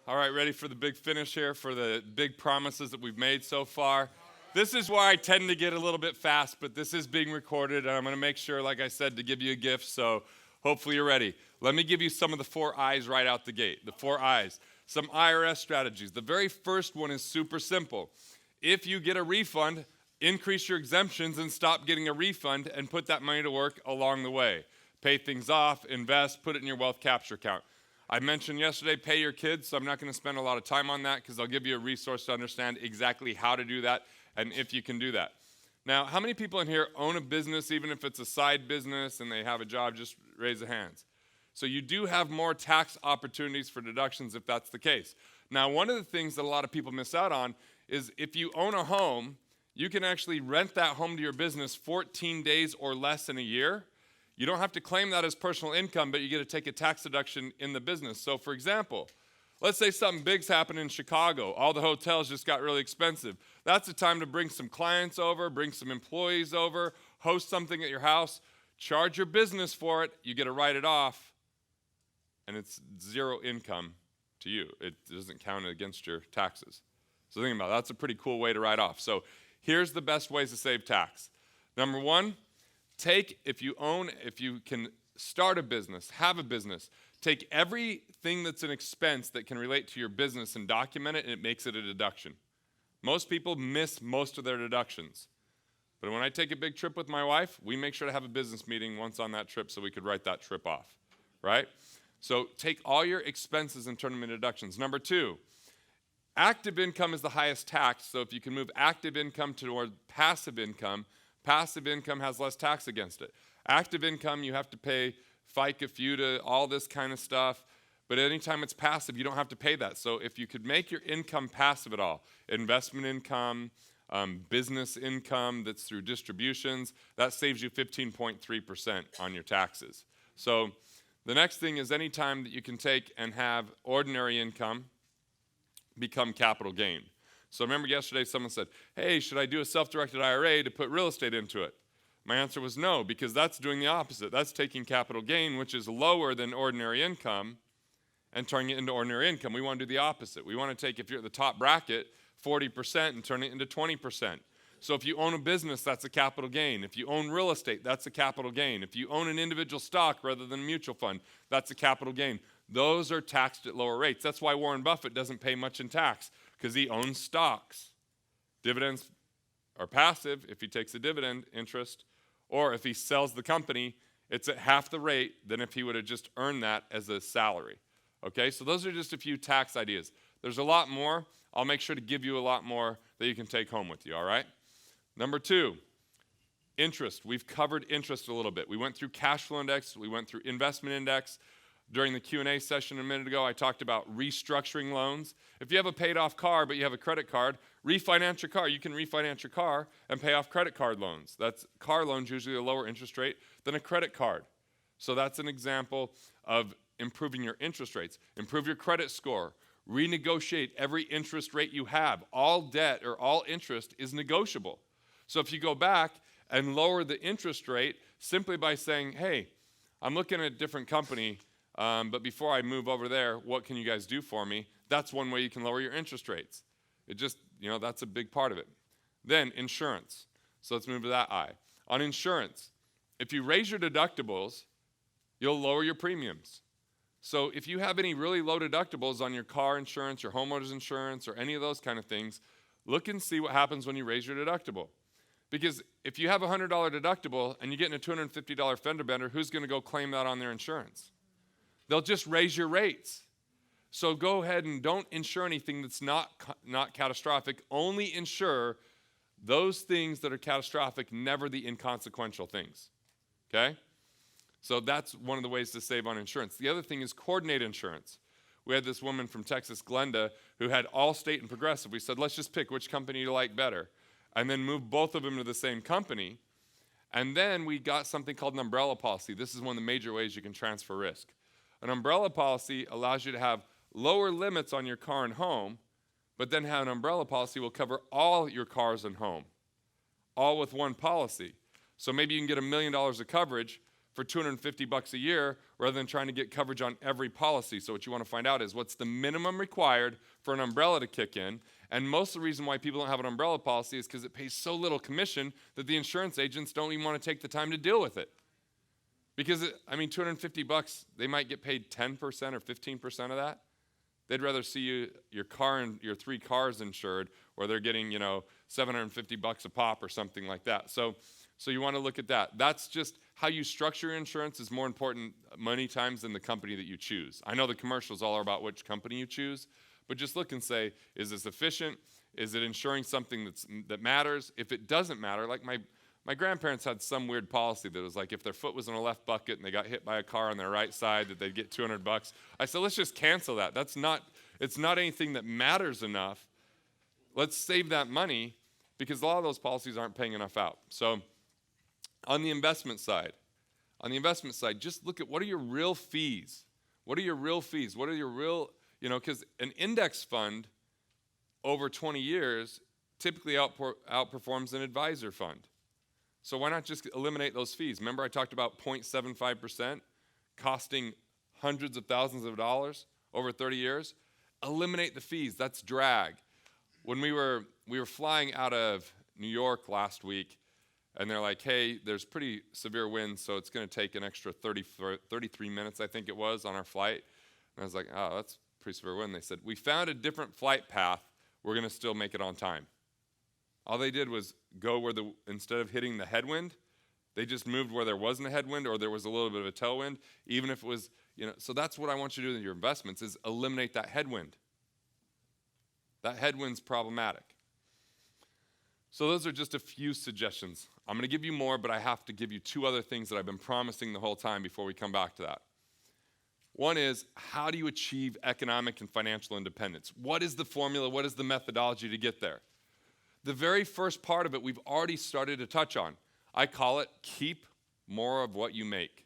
All right, ready for the big finish here, for the big promises that we've made so far. This is where I tend to get a little bit fast, but this is being recorded, and I'm going to make sure, like I said, to give you a gift, so hopefully you're ready. Let me give you some of the 4 I's right out the gate. The 4 I's. Some IRS strategies. The very first one is super simple. If you get a refund, increase your exemptions and stop getting a refund and put that money to work along the way. Pay things off, invest, put it in your wealth capture account. I mentioned yesterday, pay your kids, so I'm not going to spend a lot of time on that because I'll give you a resource to understand exactly how to do that and if you can do that. Now, how many people in here own a business, even if it's a side business and they have a job? Just raise the hands. So you do have more tax opportunities for deductions if that's the case. Now, one of the things that a lot of people miss out on is if you own a home, you can actually rent that home to your business 14 days or less in a year. You don't have to claim that as personal income, but you get to take a tax deduction in the business. So for example, let's say something big's happened in Chicago. All the hotels just got really expensive. That's the time to bring some clients over, bring some employees over, host something at your house, charge your business for it. You get to write it off, and it's zero income to you. It doesn't count against your taxes. So think about it. That's a pretty cool way to write off. So here's the best ways to save tax. Number 1, if you can start a business, have a business, take everything that's an expense that can relate to your business and document it, and it makes it a deduction. Most people miss most of their deductions. But when I take a big trip with my wife, we make sure to have a business meeting once on that trip so we could write that trip off, right? So take all your expenses and turn them into deductions. Number 2, active income is the highest tax, so if you can move active income toward passive income has less tax against it. Active income, you have to pay FICA, FUTA, all this kind of stuff. But anytime it's passive, you don't have to pay that. So if you could make your income passive at all, investment income, business income that's through distributions, that saves you 15.3% on your taxes. So the next thing is anytime that you can take and have ordinary income become capital gain. So remember yesterday someone said, hey, should I do a self-directed IRA to put real estate into it? My answer was no, because that's doing the opposite. That's taking capital gain, which is lower than ordinary income, and turning it into ordinary income. We want to do the opposite. We want to take, if you're at the top bracket, 40% and turn it into 20%. So if you own a business, that's a capital gain. If you own real estate, that's a capital gain. If you own an individual stock rather than a mutual fund, that's a capital gain. Those are taxed at lower rates. That's why Warren Buffett doesn't pay much in tax, because he owns stocks. Dividends are passive if he takes a dividend interest, or if he sells the company, it's at half the rate than if he would have just earned that as a salary. Okay, so those are just a few tax ideas. There's a lot more. I'll make sure to give you a lot more that you can take home with you, all right? Number 2, interest. We've covered interest a little bit. We went through cash flow index. We went through investment index. During the Q&A session a minute ago, I talked about restructuring loans. If you have a paid-off car but you have a credit card, refinance your car. You can refinance your car and pay off credit card loans. That's car loans, usually a lower interest rate than a credit card. So that's an example of improving your interest rates. Improve your credit score. Renegotiate every interest rate you have. All debt or all interest is negotiable. So if you go back and lower the interest rate simply by saying, hey, I'm looking at a different company, but before I move over there, what can you guys do for me? That's one way you can lower your interest rates. It just, that's a big part of it. Then insurance. So let's move to that I. On insurance, if you raise your deductibles, you'll lower your premiums. So if you have any really low deductibles on your car insurance, your homeowner's insurance, or any of those kind of things, look and see what happens when you raise your deductible. Because if you have a $100 deductible and you get in a $250 fender bender, who's going to go claim that on their insurance? They'll just raise your rates. So go ahead and don't insure anything that's not catastrophic. Only insure those things that are catastrophic, never the inconsequential things. Okay? So that's one of the ways to save on insurance. The other thing is coordinate insurance. We had this woman from Texas, Glenda, who had Allstate and Progressive. We said, let's just pick which company you like better, and then move both of them to the same company. And then we got something called an umbrella policy. This is one of the major ways you can transfer risk. An umbrella policy allows you to have lower limits on your car and home, but then have an umbrella policy will cover all your cars and home, all with one policy. So maybe you can get $1 million of coverage, for $250 a year rather than trying to get coverage on every policy. So what you want to find out is what's the minimum required for an umbrella to kick in. And most of the reason why people don't have an umbrella policy is because it pays so little commission that the insurance agents don't even want to take the time to deal with it. Because, $250, they might get paid 10% or 15% of that. They'd rather see your car and your 3 cars insured, or they're getting, $750 a pop or something like that. So you want to look at that. That's just how you structure your insurance is more important many times than the company that you choose. I know the commercials all are about which company you choose, but just look and say, is this efficient? Is it insuring something that matters? If it doesn't matter, like my grandparents had some weird policy that was like if their foot was in a left bucket and they got hit by a car on their right side, that they'd get $200. I said, let's just cancel that. It's not anything that matters enough. Let's save that money because a lot of those policies aren't paying enough out. So on the investment side, just look at what are your real fees? What are your real fees? What are your real, because an index fund over 20 years typically outperforms an advisor fund. So why not just eliminate those fees? Remember I talked about 0.75% costing hundreds of thousands of dollars over 30 years? Eliminate the fees. That's drag. When we were flying out of New York last week, and they're like, hey, there's pretty severe winds, so it's going to take an extra 33 minutes, I think it was, on our flight. And I was like, oh, that's pretty severe wind. They said, we found a different flight path. We're going to still make it on time. All they did was go where instead of hitting the headwind, they just moved where there wasn't a headwind or there was a little bit of a tailwind, even if it was, so that's what I want you to do with your investments is eliminate that headwind. That headwind's problematic. So those are just a few suggestions. I'm going to give you more, but I have to give you 2 other things that I've been promising the whole time before we come back to that. One is, how do you achieve economic and financial independence? What is the formula? What is the methodology to get there? The very first part of it we've already started to touch on. I call it keep more of what you make.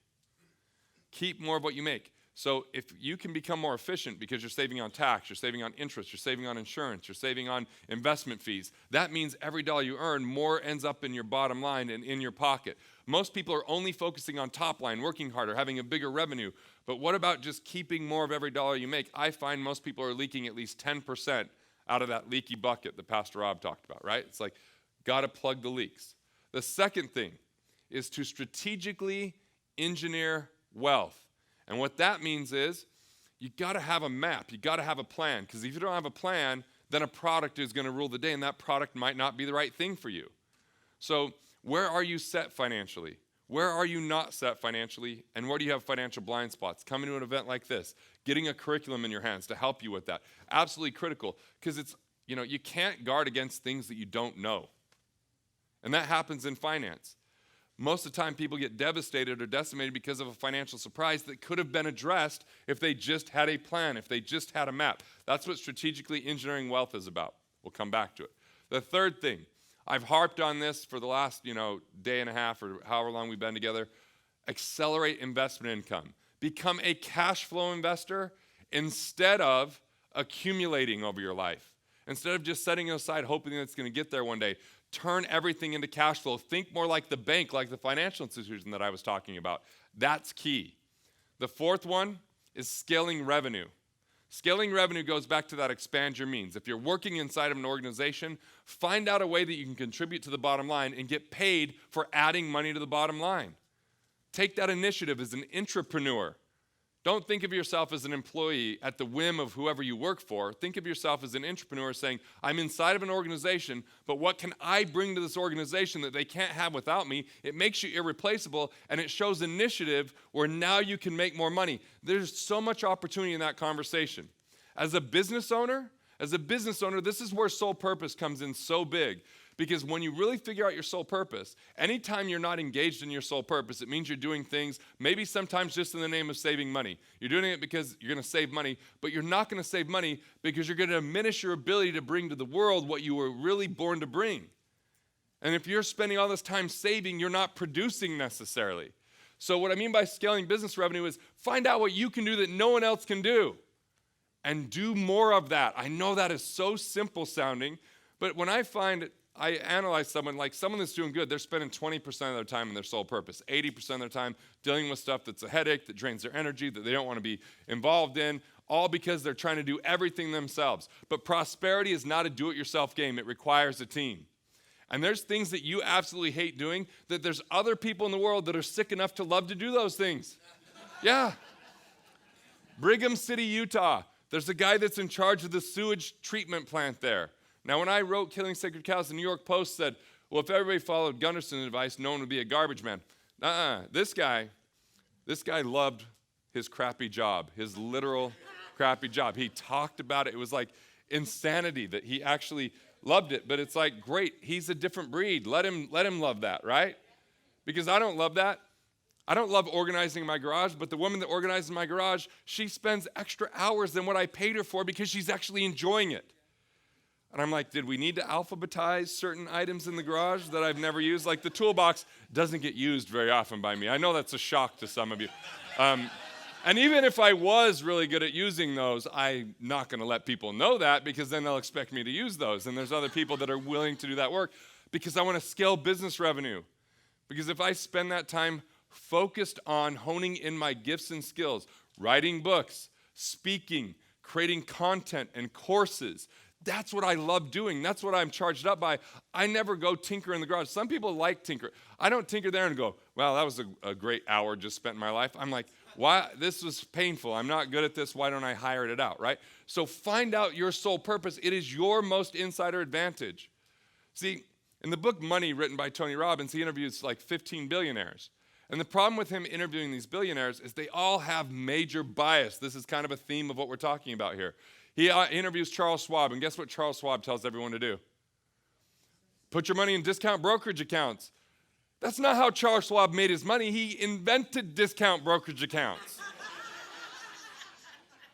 Keep more of what you make. So if you can become more efficient because you're saving on tax, you're saving on interest, you're saving on insurance, you're saving on investment fees, that means every dollar you earn, more ends up in your bottom line and in your pocket. Most people are only focusing on top line, working harder, having a bigger revenue. But what about just keeping more of every dollar you make? I find most people are leaking at least 10% out of that leaky bucket that Pastor Rob talked about, right? It's like, got to plug the leaks. The second thing is to strategically engineer wealth. And what that means is you got to have a map. You got to have a plan. Because if you don't have a plan, then a product is going to rule the day, and that product might not be the right thing for you. So where are you set financially? Where are you not set financially? And where do you have financial blind spots? Coming to an event like this, getting a curriculum in your hands to help you with that. Absolutely critical. Because it's, you can't guard against things that you don't know. And that happens in finance. Most of the time, people get devastated or decimated because of a financial surprise that could have been addressed if they just had a plan, if they just had a map. That's what strategically engineering wealth is about. We'll come back to it. The third thing, I've harped on this for the last, day and a half or however long we've been together. Accelerate investment income. Become a cash flow investor instead of accumulating over your life. Instead of just setting it aside, hoping that it's going to get there one day. Turn everything into cash flow. Think more like the bank, like the financial institution that I was talking about. That's key. The fourth one is scaling revenue. Scaling revenue goes back to that expand your means. If you're working inside of an organization, find out a way that you can contribute to the bottom line and get paid for adding money to the bottom line. Take that initiative as an intrapreneur. Don't think of yourself as an employee at the whim of whoever you work for. Think of yourself as an entrepreneur saying, I'm inside of an organization, but what can I bring to this organization that they can't have without me? It makes you irreplaceable, and it shows initiative where now you can make more money. There's so much opportunity in that conversation. As a business owner, this is where soul purpose comes in so big. Because when you really figure out your soul purpose, anytime you're not engaged in your soul purpose, it means you're doing things, maybe sometimes just in the name of saving money. You're doing it because you're going to save money, but you're not going to save money because you're going to diminish your ability to bring to the world what you were really born to bring. And if you're spending all this time saving, you're not producing necessarily. So what I mean by scaling business revenue is find out what you can do that no one else can do and do more of that. I know that is so simple sounding, but when I find I analyze someone that's doing good, they're spending 20% of their time in their sole purpose, 80% of their time dealing with stuff that's a headache, that drains their energy, that they don't want to be involved in, all because they're trying to do everything themselves. But prosperity is not a do-it-yourself game. It requires a team. And there's things that you absolutely hate doing that there's other people in the world that are sick enough to love to do those things. Yeah. Brigham City, Utah. There's a guy that's in charge of the sewage treatment plant there. Now, when I wrote Killing Sacred Cows, the New York Post said, well, if everybody followed Gunderson's advice, no one would be a garbage man. This guy loved his crappy job, his literal crappy job. He talked about it. It was like insanity that he actually loved it. But it's like, great, he's a different breed. Let him love that, right? Because I don't love that. I don't love organizing my garage, but the woman that organizes my garage, she spends extra hours than what I paid her for because she's actually enjoying it. And I'm like, did we need to alphabetize certain items in the garage that I've never used? Like the toolbox doesn't get used very often by me. I know that's a shock to some of you. And even if I was really good at using those, I'm not going to let people know that because then they'll expect me to use those. And there's other people that are willing to do that work because I want to scale business revenue. Because if I spend that time focused on honing in my gifts and skills, writing books, speaking, creating content and courses, that's what I love doing. That's what I'm charged up by. I never go tinker in the garage. Some people like tinker. I don't tinker there and go, well, that was a great hour just spent in my life. I'm like, why? This was painful. I'm not good at this. Why don't I hire it out, right? So find out your sole purpose. It is your most insider advantage. See, in the book Money, written by Tony Robbins, he interviews like 15 billionaires. And the problem with him interviewing these billionaires is they all have major bias. This is kind of a theme of what we're talking about here. He interviews Charles Schwab, and guess what Charles Schwab tells everyone to do? Put your money in discount brokerage accounts. That's not how Charles Schwab made his money. He invented discount brokerage accounts.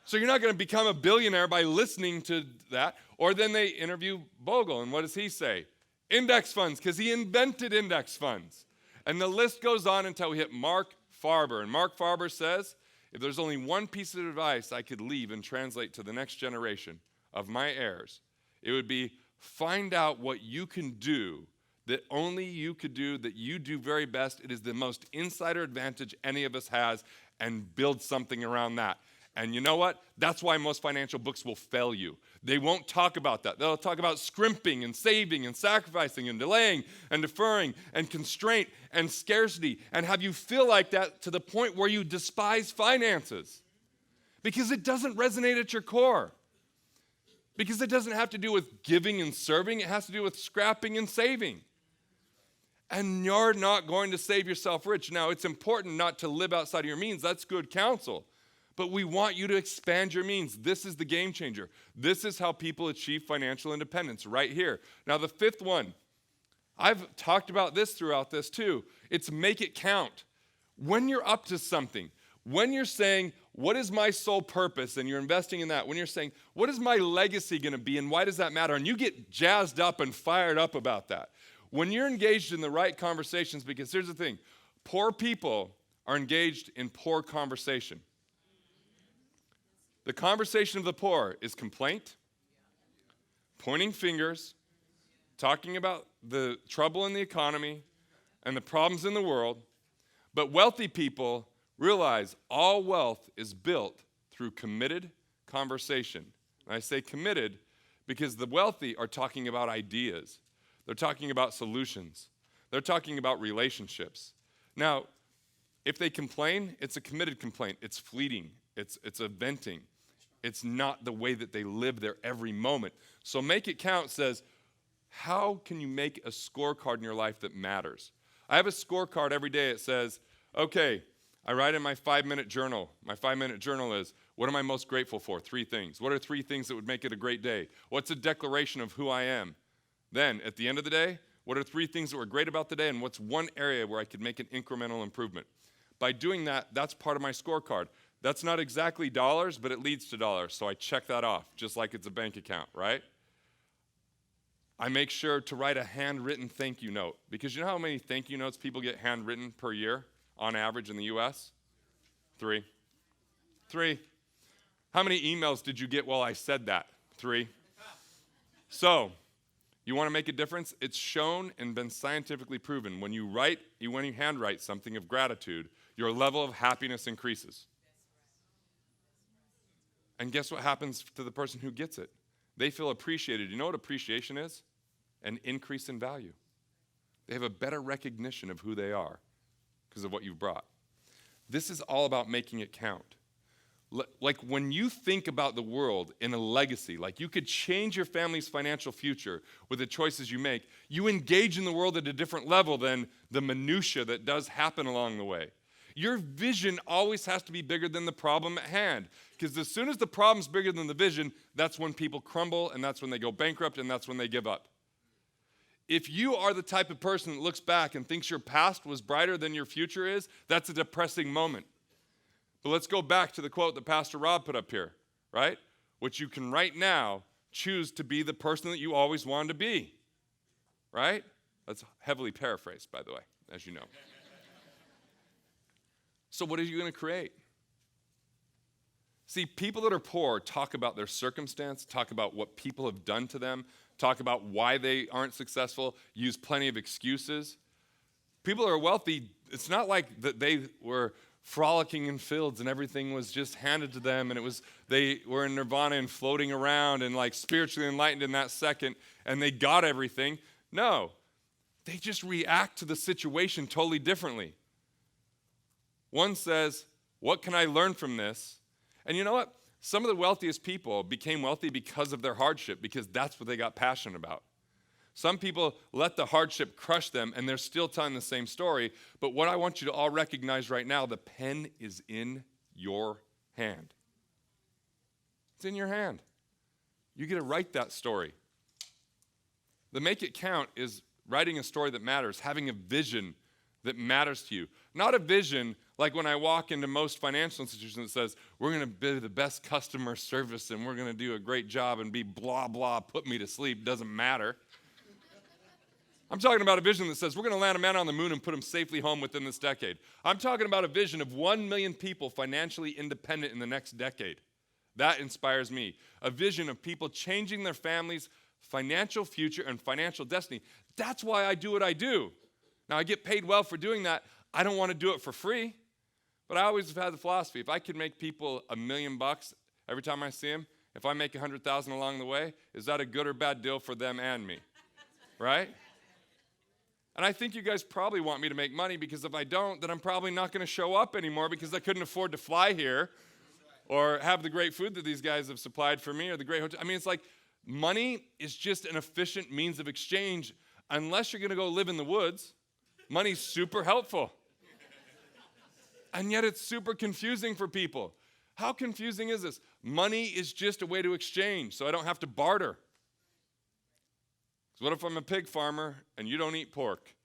So you're not going to become a billionaire by listening to that. Or then they interview Bogle, and what does he say? Index funds, because he invented index funds. And the list goes on until we hit Mark Farber. And Mark Farber says, if there's only one piece of advice I could leave and translate to the next generation of my heirs, it would be find out what you can do that only you could do, that you do very best. It is the most insider advantage any of us has, and build something around that. And you know what? That's why most financial books will fail you. They won't talk about that. They'll talk about scrimping and saving and sacrificing and delaying and deferring and constraint and scarcity and have you feel like that to the point where you despise finances because it doesn't resonate at your core. Because it doesn't have to do with giving and serving. It has to do with scrapping and saving. And you're not going to save yourself rich. Now, it's important not to live outside of your means. That's good counsel. But we want you to expand your means. This is the game changer. This is how people achieve financial independence right here. Now, the fifth one, I've talked about this throughout this too. It's make it count. When you're up to something, when you're saying, what is my sole purpose? And you're investing in that. When you're saying, what is my legacy going to be and why does that matter? And you get jazzed up and fired up about that. When you're engaged in the right conversations, because here's the thing, poor people are engaged in poor conversation. The conversation of the poor is complaint, pointing fingers, talking about the trouble in the economy and the problems in the world. But wealthy people realize all wealth is built through committed conversation. And I say committed because the wealthy are talking about ideas. They're talking about solutions. They're talking about relationships. Now, if they complain, it's a committed complaint. It's fleeting. It's a venting. It's not the way that they live their every moment. So Make It Count says, how can you make a scorecard in your life that matters? I have a scorecard every day. It says, okay, I write in my 5-minute journal. My 5-minute journal is, what am I most grateful for? 3 things. What are 3 things that would make it a great day? What's a declaration of who I am? Then, at the end of the day, what are 3 things that were great about the day, and what's one area where I could make an incremental improvement? By doing that, that's part of my scorecard. That's not exactly dollars, but it leads to dollars, so I check that off, just like it's a bank account, right? I make sure to write a handwritten thank you note, because you know how many thank you notes people get handwritten per year, on average in the U.S.? 3. How many emails did you get while I said that? 3. So, You want to make a difference? It's shown and been scientifically proven. When you handwrite something of gratitude, your level of happiness increases. And guess what happens to the person who gets it? They feel appreciated. You know what appreciation is? An increase in value. They have a better recognition of who they are because of what you've brought. This is all about making it count. Like when you think about the world in a legacy, like you could change your family's financial future with the choices you make, you engage in the world at a different level than the minutia that does happen along the way. Your vision always has to be bigger than the problem at hand, because as soon as the problem's bigger than the vision, that's when people crumble, and that's when they go bankrupt, and that's when they give up. If you are the type of person that looks back and thinks your past was brighter than your future is, that's a depressing moment. But let's go back to the quote that Pastor Rob put up here, right? Which you can right now choose to be the person that you always wanted to be, right? That's heavily paraphrased, by the way, as you know. So what are you going to create? See, people that are poor talk about their circumstance, talk about what people have done to them, talk about why they aren't successful, use plenty of excuses. People that are wealthy, it's not like that they were frolicking in fields and everything was just handed to them and they were in nirvana and floating around and like spiritually enlightened in that second and they got everything. No, they just react to the situation totally differently. One says, what can I learn from this? And you know what? Some of the wealthiest people became wealthy because of their hardship, because that's what they got passionate about. Some people let the hardship crush them, and they're still telling the same story. But what I want you to all recognize right now, the pen is in your hand. It's in your hand. You get to write that story. The make it count is writing a story that matters, having a vision that matters to you. Not a vision like when I walk into most financial institutions that says, we're going to be the best customer service and we're going to do a great job and be blah, blah, put me to sleep, doesn't matter. I'm talking about a vision that says we're going to land a man on the moon and put him safely home within this decade. I'm talking about a vision of 1 million people financially independent in the next decade. That inspires me. A vision of people changing their families' financial future and financial destiny. That's why I do what I do. Now, I get paid well for doing that. I don't want to do it for free. But I always have had the philosophy, if I could make people $1 million every time I see them, if I make $100,000 along the way, is that a good or bad deal for them and me? Right? And I think you guys probably want me to make money, because if I don't, then I'm probably not going to show up anymore because I couldn't afford to fly here or have the great food that these guys have supplied for me or the great hotel. I mean, it's like money is just an efficient means of exchange. Unless you're going to go live in the woods, money's super helpful. And yet it's super confusing for people. How confusing is this? Money is just a way to exchange, so I don't have to barter. So what if I'm a pig farmer and you don't eat pork?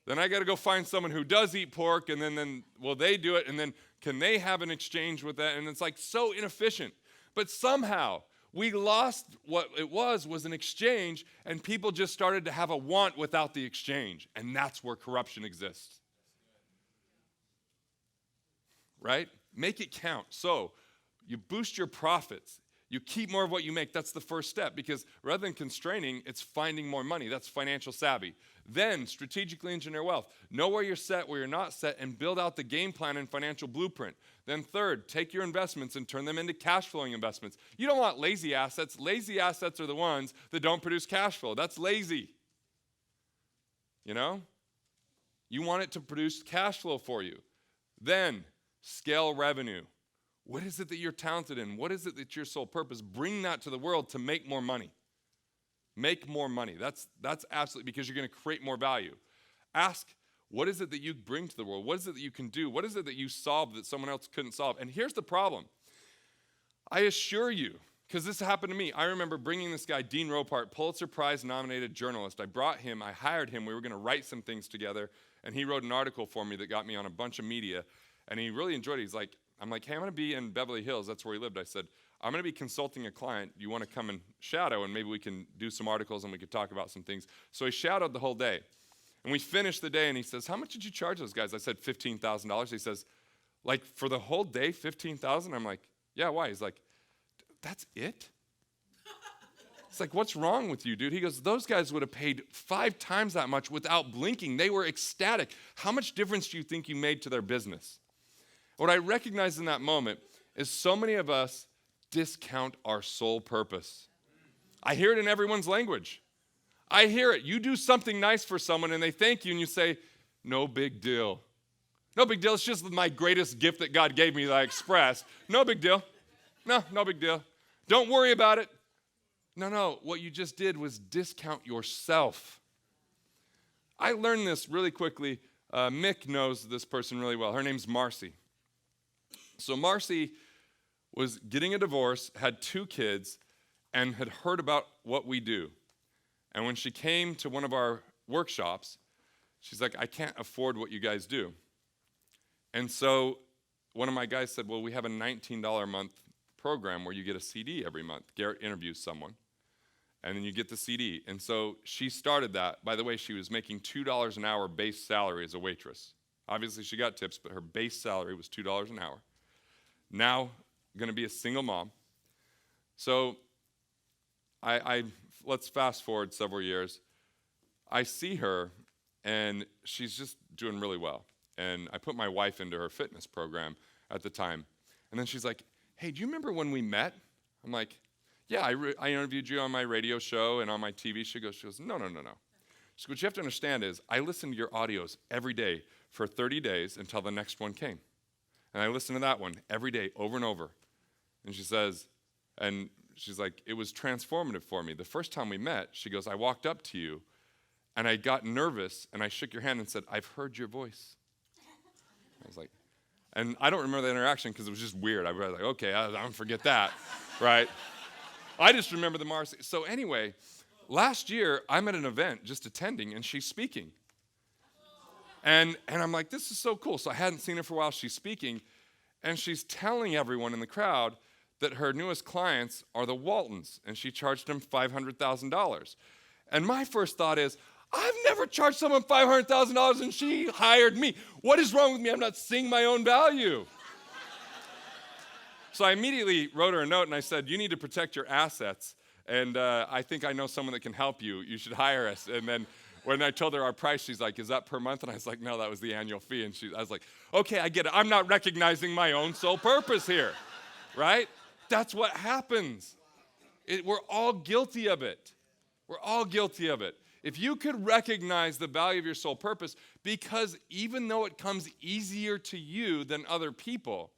Then I got to go find someone who does eat pork, and then will they do it? And then can they have an exchange with that? And it's like so inefficient. But somehow we lost what it was an exchange, and people just started to have a want without the exchange. And that's where corruption exists. Right? Make it count. So you boost your profits. You keep more of what you make. That's the first step, because rather than constraining, it's finding more money. That's financial savvy. Then strategically engineer wealth. Know where you're set, where you're not set, and build out the game plan and financial blueprint. Then third, take your investments and turn them into cash flowing investments. You don't want lazy assets. Lazy assets are the ones that don't produce cash flow. That's lazy. You know? You want it to produce cash flow for you. Then scale revenue. What is it that you're talented in? What is it that's your sole purpose? Bring that to the world to make more money. Make more money. That's absolutely, because you're going to create more value. Ask, what is it that you bring to the world? What is it that you can do? What is it that you solve that someone else couldn't solve? And here's the problem. I assure you, because this happened to me. I remember bringing this guy, Dean Ropart, Pulitzer Prize nominated journalist. I brought him, I hired him. We were going to write some things together. And he wrote an article for me that got me on a bunch of media. And he really enjoyed it. I'm like, hey, I'm going to be in Beverly Hills. That's where he lived. I said, I'm going to be consulting a client. You want to come and shadow, and maybe we can do some articles and we could talk about some things. So he shadowed the whole day. And we finished the day, and he says, how much did you charge those guys? I said, $15,000. He says, like, for the whole day, $15,000? I'm like, yeah, why? He's like, that's it? It's like, what's wrong with you, dude? He goes, those guys would have paid 5 times that much without blinking. They were ecstatic. How much difference do you think you made to their business? What I recognized in that moment is so many of us discount our sole purpose. I hear it in everyone's language. I hear it. You do something nice for someone and they thank you and you say, no big deal. No big deal. It's just my greatest gift that God gave me that I expressed. No big deal. No big deal. Don't worry about it. No. What you just did was discount yourself. I learned this really quickly. Mick knows this person really well. Her name's Marcy. So Marcy was getting a divorce, had 2 kids, and had heard about what we do. And when she came to one of our workshops, she's like, I can't afford what you guys do. And so one of my guys said, well, we have a $19 a month program where you get a CD every month. Garrett interviews someone, and then you get the CD. And so she started that. By the way, she was making $2 an hour base salary as a waitress. Obviously, she got tips, but her base salary was $2 an hour. Now, going to be a single mom. So let's fast forward several years. I see her, and she's just doing really well. And I put my wife into her fitness program at the time. And then she's like, hey, do you remember when we met? I'm like, yeah, I interviewed you on my radio show and on my TV show. She goes, no. She goes, what you have to understand is I listened to your audios every day for 30 days until the next one came. And I listened to that one every day over and over. And she's like, it was transformative for me. The first time we met, she goes, I walked up to you and I got nervous and I shook your hand and said, I've heard your voice. I was like, and I don't remember the interaction because it was just weird. I was like, okay, I don't forget that, right? I just remember the Marcy. So anyway, last year I'm at an event just attending and she's speaking. And I'm like, this is so cool. So I hadn't seen her for a while. She's speaking and she's telling everyone in the crowd that her newest clients are the Waltons, and she charged them $500,000. And my first thought is, I've never charged someone $500,000 and she hired me. What is wrong with me? I'm not seeing my own value. So I immediately wrote her a note and I said, you need to protect your assets. And I think I know someone that can help you. You should hire us. And then when I told her our price, she's like, is that per month? And I was like, no, that was the annual fee. And I was like, okay, I get it. I'm not recognizing my own sole purpose here, right? That's what happens. We're all guilty of it. We're all guilty of it. If you could recognize the value of your sole purpose, because even though it comes easier to you than other people,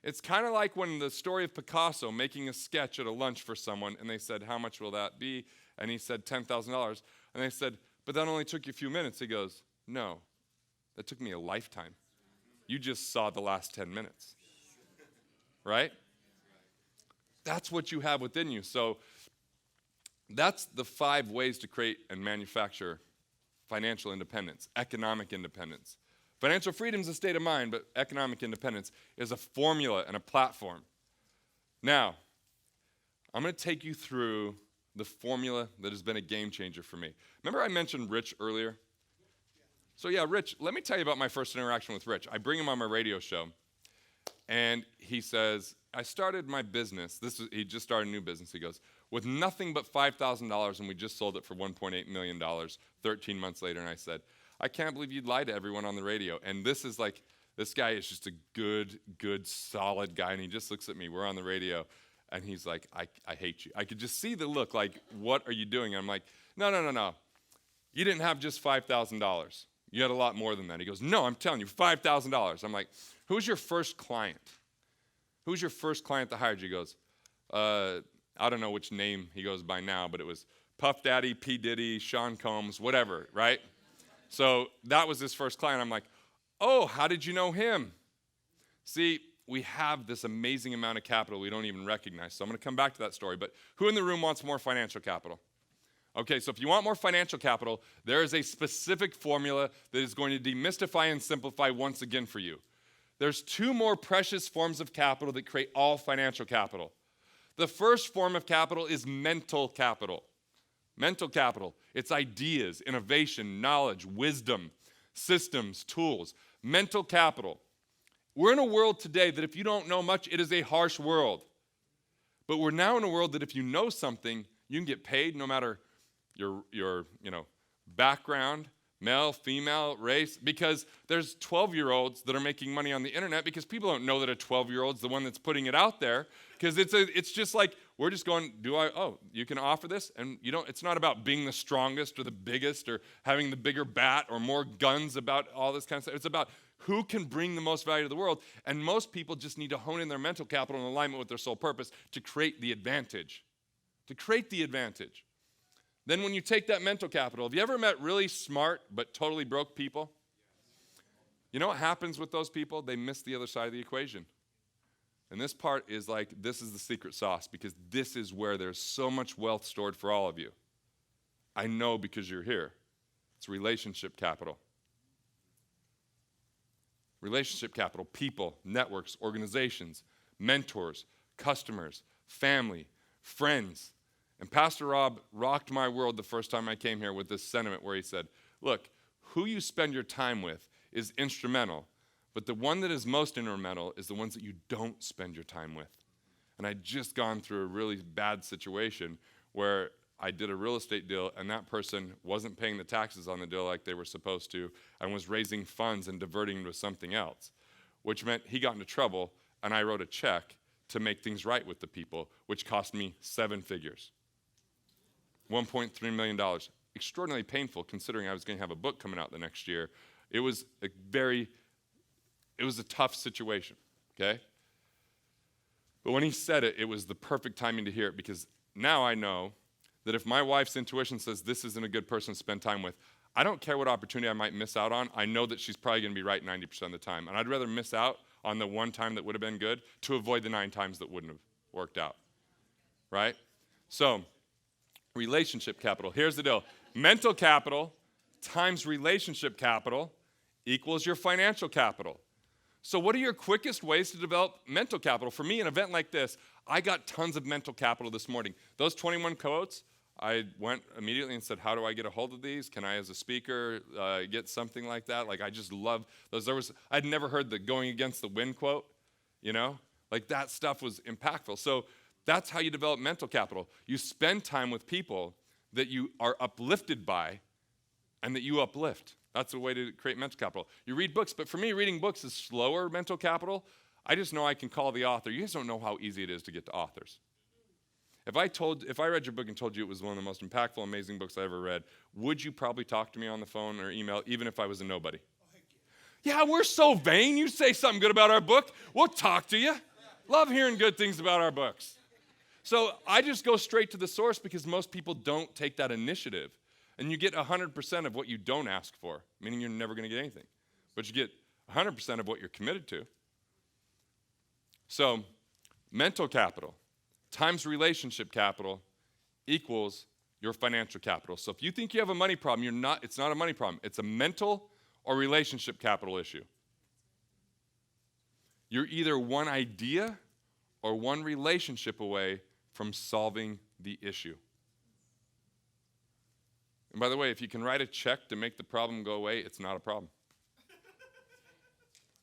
it's kind of like when the story of Picasso making a sketch at a lunch for someone, and they said, how much will that be? And he said, $10,000. And they said, but that only took you a few minutes. He goes, no, that took me a lifetime. You just saw the last 10 minutes, right? That's what you have within you. So that's the 5 ways to create and manufacture financial independence, economic independence. Financial freedom is a state of mind, but economic independence is a formula and a platform. Now, I'm going to take you through the formula that has been a game changer for me. Remember I mentioned Rich earlier? So yeah, Rich, let me tell you about my first interaction with Rich. I bring him on my radio show, and he says, I started my business. He just started a new business. He goes, with nothing but $5,000, and we just sold it for $1.8 million 13 months later. And I said, I can't believe you'd lie to everyone on the radio. And this guy is just a good, solid guy. And he just looks at me. We're on the radio. And he's like, I hate you. I could just see the look like, what are you doing? And I'm like, no. You didn't have just $5,000. You had a lot more than that. He goes, no, I'm telling you, $5,000. I'm like, who's your first client? Who's your first client that hired you? He goes, I don't know which name he goes by now, but it was Puff Daddy, P. Diddy, Sean Combs, whatever, right? So that was his first client. I'm like, oh, how did you know him? See, we have this amazing amount of capital we don't even recognize. So I'm going to come back to that story. But who in the room wants more financial capital? Okay, so if you want more financial capital, there is a specific formula that is going to demystify and simplify once again for you. There's 2 more precious forms of capital that create all financial capital. The first form of capital is mental capital. Mental capital, it's ideas, innovation, knowledge, wisdom, systems, tools. Mental capital. We're in a world today that if you don't know much, it is a harsh world. But we're now in a world that if you know something, You can get paid no matter your background, male, female, race, because there's 12-year-olds that are making money on the internet because people don't know that a 12-year-old's the one that's putting it out there, because it's just like, we're just going, you can offer this, and it's not about being the strongest or the biggest or having the bigger bat or more guns about all this kind of stuff. It's about who can bring the most value to the world, and most people just need to hone in their mental capital in alignment with their sole purpose to create the advantage. Then when you take that mental capital, have you ever met really smart but totally broke people? You know what happens with those people? They miss the other side of the equation. And this part is this is the secret sauce, because this is where there's so much wealth stored for all of you. I know because you're here. It's relationship capital. Relationship capital, people, networks, organizations, mentors, customers, family, friends. And Pastor Rob rocked my world the first time I came here with this sentiment where he said, look, who you spend your time with is instrumental, but the one that is most instrumental is the ones that you don't spend your time with. And I'd just gone through a really bad situation where I did a real estate deal, and that person wasn't paying the taxes on the deal like they were supposed to, and was raising funds and diverting them to something else, which meant he got into trouble, and I wrote a check to make things right with the people, which cost me 7 figures. $1.3 million. Extraordinarily painful, considering I was going to have a book coming out the next year. It was a tough situation, okay? But when he said it, it was the perfect timing to hear it, because now I know that if my wife's intuition says this isn't a good person to spend time with, I don't care what opportunity I might miss out on. I know that she's probably going to be right 90% of the time. And I'd rather miss out on the one time that would have been good to avoid the 9 times that wouldn't have worked out, right? So, relationship capital. Here's the deal. Mental capital times relationship capital equals your financial capital. So what are your quickest ways to develop mental capital? For me, an event like this, I got tons of mental capital this morning. Those 21 quotes, I went immediately and said, how do I get a hold of these? Can I, as a speaker, get something like that? I just love those. I'd never heard the going against the wind quote, that stuff was impactful. So that's how you develop mental capital. You spend time with people that you are uplifted by and that you uplift. That's the way to create mental capital. You read books, but for me, reading books is slower mental capital. I just know I can call the author. You guys don't know how easy it is to get to authors. If I read your book and told you it was one of the most impactful, amazing books I ever read, would you probably talk to me on the phone or email, even if I was a nobody? Yeah, we're so vain. You say something good about our book, we'll talk to you. Love hearing good things about our books. So I just go straight to the source, because most people don't take that initiative. And you get 100% of what you don't ask for, meaning you're never going to get anything. But you get 100% of what you're committed to. So mental capital times relationship capital equals your financial capital. So if you think you have a money problem, it's not a money problem. It's a mental or relationship capital issue. You're either one idea or one relationship away from solving the issue. And by the way, if you can write a check to make the problem go away, it's not a problem.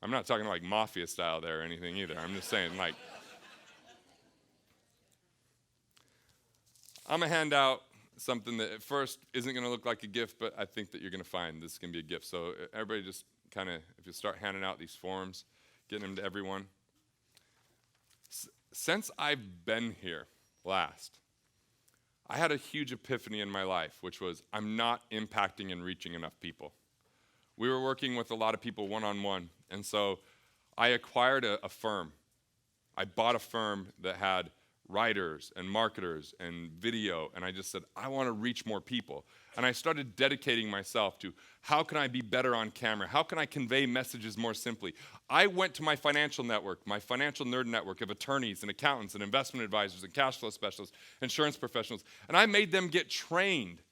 I'm not talking like mafia style there or anything either. I'm just saying, I'm going to hand out something that at first isn't going to look like a gift, but I think that you're going to find this can be a gift. So everybody just kind of, if you start handing out these forms, getting them to everyone. Since I've been here last, I had a huge epiphany in my life, which was I'm not impacting and reaching enough people. We were working with a lot of people one-on-one, and so I acquired a firm. I bought a firm that had writers and marketers and video, and I just said, I want to reach more people. And I started dedicating myself to how can I be better on camera? How can I convey messages more simply? I went to my financial network, my financial nerd network of attorneys and accountants and investment advisors and cash flow specialists, insurance professionals, and I made them get trained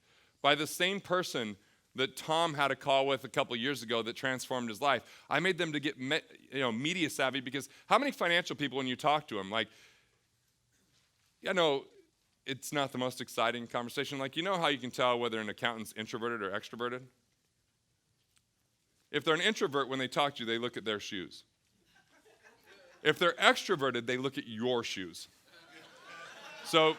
by the same person that Tom had a call with a couple years ago that transformed his life. I made them to get media savvy, because how many financial people, when you talk to them, it's not the most exciting conversation. How you can tell whether an accountant's introverted or extroverted? If they're an introvert, when they talk to you, they look at their shoes. If they're extroverted, they look at your shoes. So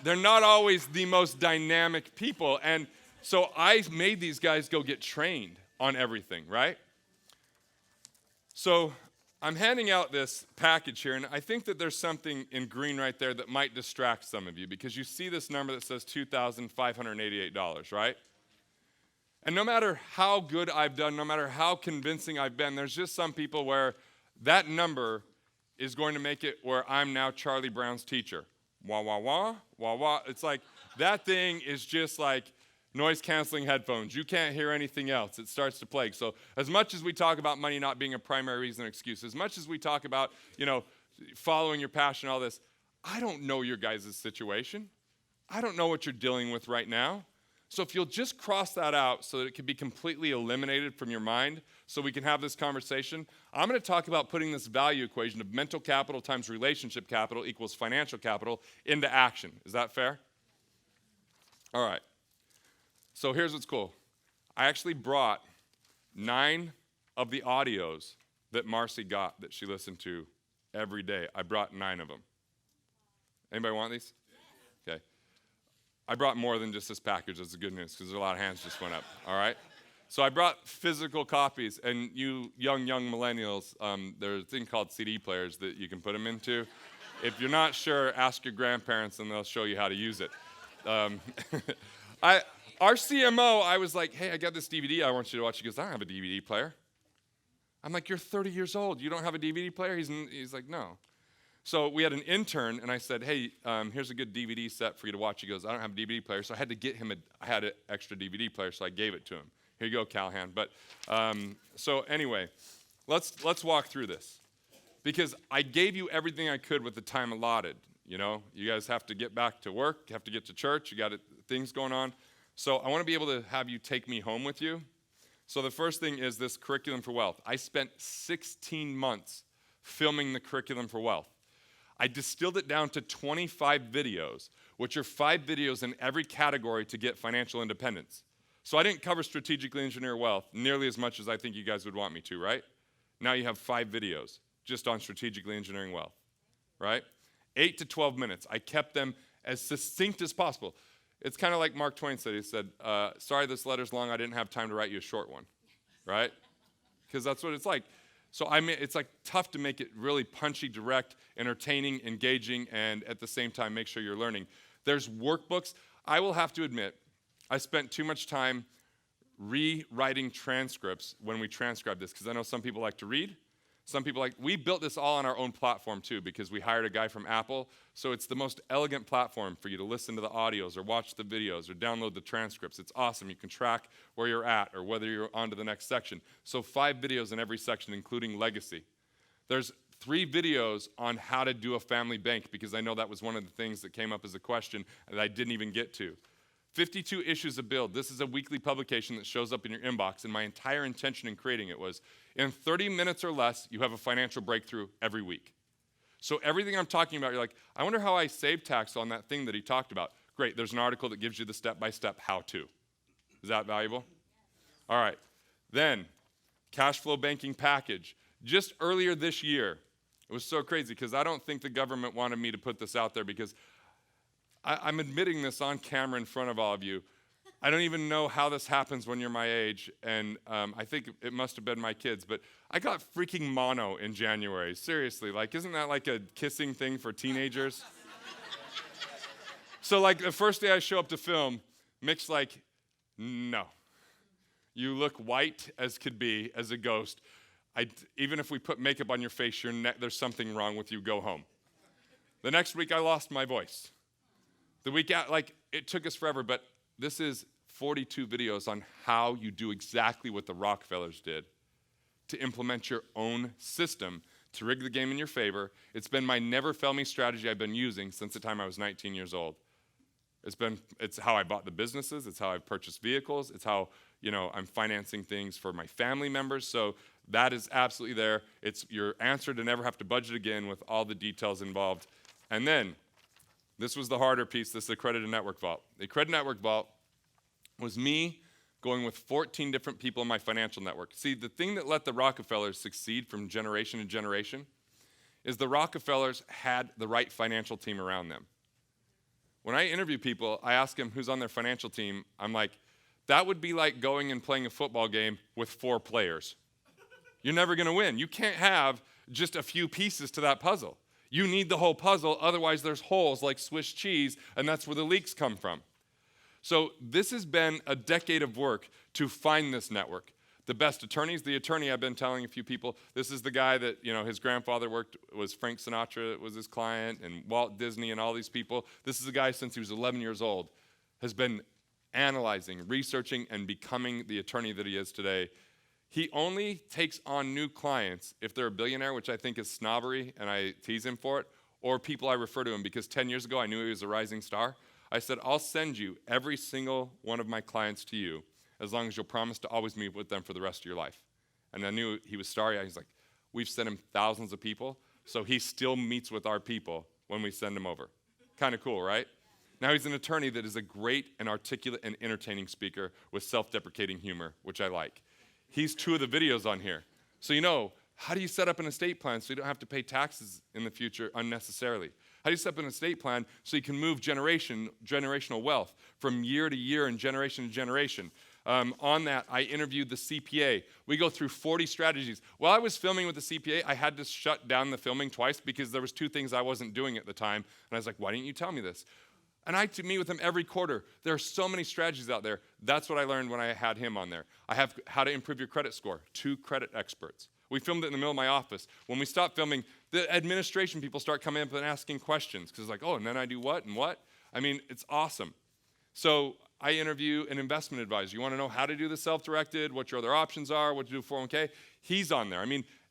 they're not always the most dynamic people. And so I made these guys go get trained on everything, right? So I'm handing out this package here, and I think that there's something in green right there that might distract some of you, because you see this number that says $2,588, right? And no matter how good I've done, no matter how convincing I've been, there's just some people where that number is going to make it where I'm now Charlie Brown's teacher. Wah, wah, wah, wah, wah. It's like that thing is just like noise-canceling headphones. You can't hear anything else. It starts to plague. So as much as we talk about money not being a primary reason or excuse, as much as we talk about, following your passion, all this, I don't know your guys' situation. I don't know what you're dealing with right now. So if you'll just cross that out so that it can be completely eliminated from your mind so we can have this conversation, I'm going to talk about putting this value equation of mental capital times relationship capital equals financial capital into action. Is that fair? All right. So here's what's cool. I actually brought 9 of the audios that Marcy got that she listened to every day. I brought 9 of them. Anybody want these? Okay. I brought more than just this package. That's the good news, because a lot of hands just went up. All right? So I brought physical copies, and you young millennials, there's a thing called CD players that you can put them into. If you're not sure, ask your grandparents, and they'll show you how to use it. Our CMO, I was like, hey, I got this DVD I want you to watch. He goes, I don't have a DVD player. I'm like, you're 30 years old. You don't have a DVD player? He's like, no. So we had an intern, and I said, hey, here's a good DVD set for you to watch. He goes, I don't have a DVD player. So I had to get him I had an extra DVD player, so I gave it to him. Here you go, Callahan. But so anyway, let's walk through this, because I gave you everything I could with the time allotted. You guys have to get back to work, you have to get to church, you got things going on. So I want to be able to have you take me home with you. So the first thing is this curriculum for wealth. I spent 16 months filming the curriculum for wealth. I distilled it down to 25 videos, which are 5 videos in every category to get financial independence. So I didn't cover strategically engineer wealth nearly as much as I think you guys would want me to, right? Now you have 5 videos just on strategically engineering wealth, right? 8 to 12 minutes. I kept them as succinct as possible. It's kind of like Mark Twain said. He said, sorry, this letter's long. I didn't have time to write you a short one, right? Because that's what it's like. So it's like tough to make it really punchy, direct, entertaining, engaging, and at the same time make sure you're learning. There's workbooks. I will have to admit, I spent too much time rewriting transcripts when we transcribe this, because I know some people like to read. Some people we built this all on our own platform too, because we hired a guy from Apple. So it's the most elegant platform for you to listen to the audios or watch the videos or download the transcripts. It's awesome. You can track where you're at or whether you're on to the next section. So 5 videos in every section, including legacy. There's 3 videos on how to do a family bank, because I know that was one of the things that came up as a question that I didn't even get to. 52 issues of build. This is a weekly publication that shows up in your inbox, and my entire intention in creating it was in 30 minutes or less, you have a financial breakthrough every week. So everything I'm talking about, you're like, I wonder how I save tax on that thing that he talked about. Great, there's an article that gives you the step-by-step how-to. Is that valuable? All right. Then, cash flow banking package. Just earlier this year, it was so crazy because I don't think the government wanted me to put this out there, because I'm admitting this on camera in front of all of you. I don't even know how this happens when you're my age, and I think it must have been my kids, but I got freaking mono in January. Seriously, isn't that like a kissing thing for teenagers? So the first day I show up to film, Mick's like, no. You look white as could be, as a ghost. Even if we put makeup on your face, there's something wrong with you, go home. The next week I lost my voice. The week out, it took us forever, but this is 42 videos on how you do exactly what the Rockefellers did to implement your own system to rig the game in your favor. It's been my never fail me strategy I've been using since the time I was 19 years old. It's how I bought the businesses. It's how I've purchased vehicles. It's how, I'm financing things for my family members. So that is absolutely there. It's your answer to never have to budget again with all the details involved. And then, this was the harder piece. This is the accredited network vault. The accredited network vault was me going with 14 different people in my financial network. See, the thing that let the Rockefellers succeed from generation to generation is the Rockefellers had the right financial team around them. When I interview people, I ask them who's on their financial team. I'm like, that would be like going and playing a football game with 4 players. You're never going to win. You can't have just a few pieces to that puzzle. You need the whole puzzle, otherwise there's holes like Swiss cheese, and that's where the leaks come from. So this has been a decade of work to find this network. The best attorneys, the attorney I've been telling a few people, this is the guy that, his grandfather was Frank Sinatra was his client, and Walt Disney and all these people. This is a guy since he was 11 years old, has been analyzing, researching, and becoming the attorney that he is today. He only takes on new clients if they're a billionaire, which I think is snobbery, and I tease him for it, or people I refer to him, because 10 years ago I knew he was a rising star. I said, I'll send you every single one of my clients to you as long as you'll promise to always meet with them for the rest of your life. And I knew he was starry-eyed. He's like, we've sent him thousands of people, so he still meets with our people when we send him over. Kind of cool, right? Now he's an attorney that is a great and articulate and entertaining speaker with self-deprecating humor, which I like. He's 2 of the videos on here. So how do you set up an estate plan so you don't have to pay taxes in the future unnecessarily? How do you set up an estate plan so you can move generational wealth from year to year and generation to generation? On that, I interviewed the CPA. We go through 40 strategies. While I was filming with the CPA, I had to shut down the filming twice because there was 2 things I wasn't doing at the time. And I was like, why didn't you tell me this? And I meet with him every quarter. There are so many strategies out there. That's what I learned when I had him on there. I have how to improve your credit score, 2 credit experts. We filmed it in the middle of my office. When we stopped filming, the administration people start coming up and asking questions because it's like, oh, and then I do what and what? I mean, it's awesome. So I interview an investment advisor. You want to know how to do the self-directed, what your other options are, what to do 401k? He's on there.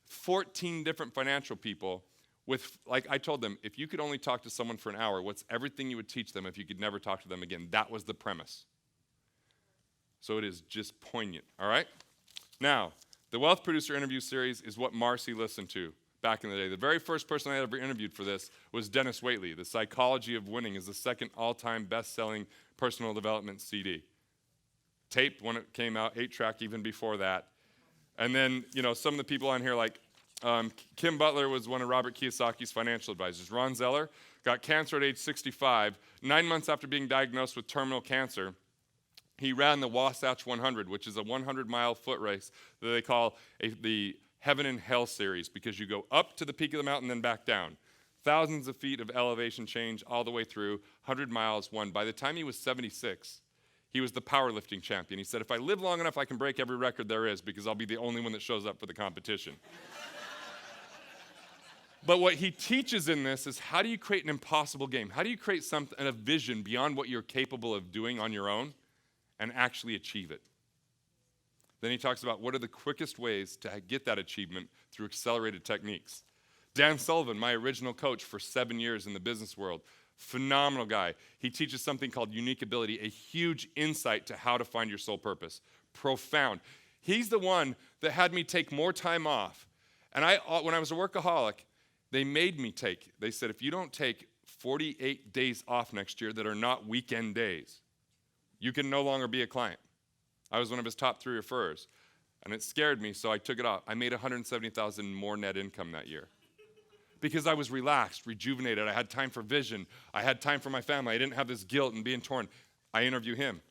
14 different financial people with, like I told them, if you could only talk to someone for an hour, what's everything you would teach them if you could never talk to them again? That was the premise. So it is just poignant, all right? Now, the Wealth Producer interview series is what Marcy listened to back in the day. The very first person I ever interviewed for this was Dennis Waitley. The Psychology of Winning is the 2nd all-time best-selling personal development CD. Taped when it came out, 8-track even before that. And then, some of the people on here like Kim Butler was one of Robert Kiyosaki's financial advisors. Ron Zeller got cancer at age 65. 9 months after being diagnosed with terminal cancer, he ran the Wasatch 100, which is a 100-mile foot race that they call the Heaven and Hell series because you go up to the peak of the mountain, then back down. Thousands of feet of elevation change all the way through, 100 miles won. By the time he was 76, he was the powerlifting champion. He said, if I live long enough, I can break every record there is because I'll be the only one that shows up for the competition. But what he teaches in this is how do you create an impossible game? How do you create a vision beyond what you're capable of doing on your own and actually achieve it? Then he talks about what are the quickest ways to get that achievement through accelerated techniques. Dan Sullivan, my original coach for 7 years in the business world, phenomenal guy. He teaches something called unique ability, a huge insight to how to find your soul purpose. Profound. He's the one that had me take more time off. And when I was a workaholic, they said, if you don't take 48 days off next year that are not weekend days, you can no longer be a client. I was one of his top 3 referrers, and it scared me, so I took it off. I made $170,000 more net income that year because I was relaxed, rejuvenated. I had time for vision. I had time for my family. I didn't have this guilt and being torn. I interview him.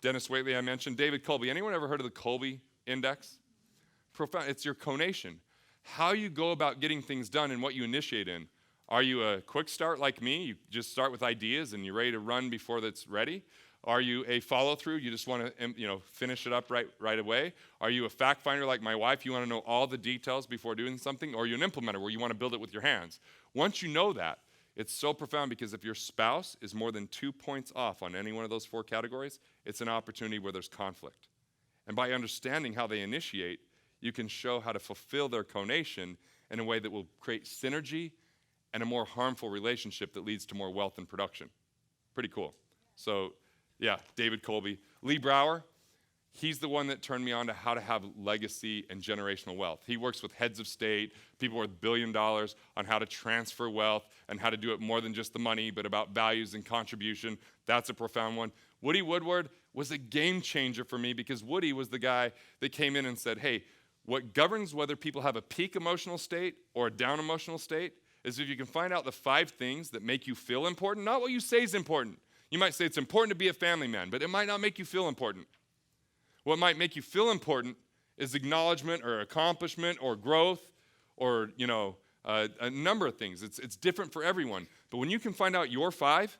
Dennis Waitley, I mentioned. David Colby. Anyone ever heard of the Colby Index? Profound. It's your conation. How you go about getting things done and what you initiate in. Are you a quick start like me? You just start with ideas and you're ready to run before that's ready? Are you a follow-through? You just want to finish it up right away? Are you a fact finder like my wife? You want to know all the details before doing something? Or are you an implementer where you want to build it with your hands? Once you know that, it's so profound because if your spouse is more than 2 points off on any one of those 4 categories, it's an opportunity where there's conflict. And by understanding how they initiate, you can show how to fulfill their conation in a way that will create synergy and a more harmful relationship that leads to more wealth and production. Pretty cool. So, yeah, David Colby. Lee Brower, he's the one that turned me on to how to have legacy and generational wealth. He works with heads of state, people worth $1 billion on how to transfer wealth and how to do it more than just the money, but about values and contribution. That's a profound one. Woody Woodward was a game changer for me because Woody was the guy that came in and said, hey, what governs whether people have a peak emotional state or a down emotional state is if you can find out the 5 things that make you feel important, not what you say is important. You might say it's important to be a family man, but it might not make you feel important. What might make you feel important is acknowledgement or accomplishment or growth or, a number of things. It's different for everyone. But when you can find out your 5,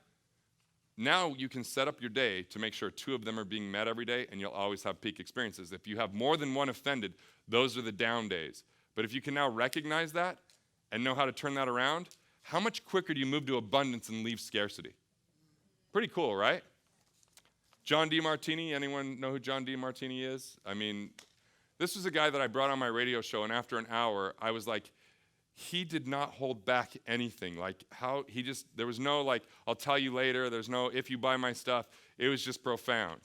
now you can set up your day to make sure 2 of them are being met every day, and you'll always have peak experiences. If you have more than one offended, those are the down days. But if you can now recognize that and know how to turn that around, how much quicker do you move to abundance and leave scarcity? Pretty cool, right? John DeMartini, anyone know who John DeMartini is? I mean, this was a guy that I brought on my radio show, and after an hour, I was like, he did not hold back anything. There was no I'll tell you later. There's no, if you buy my stuff. It was just profound.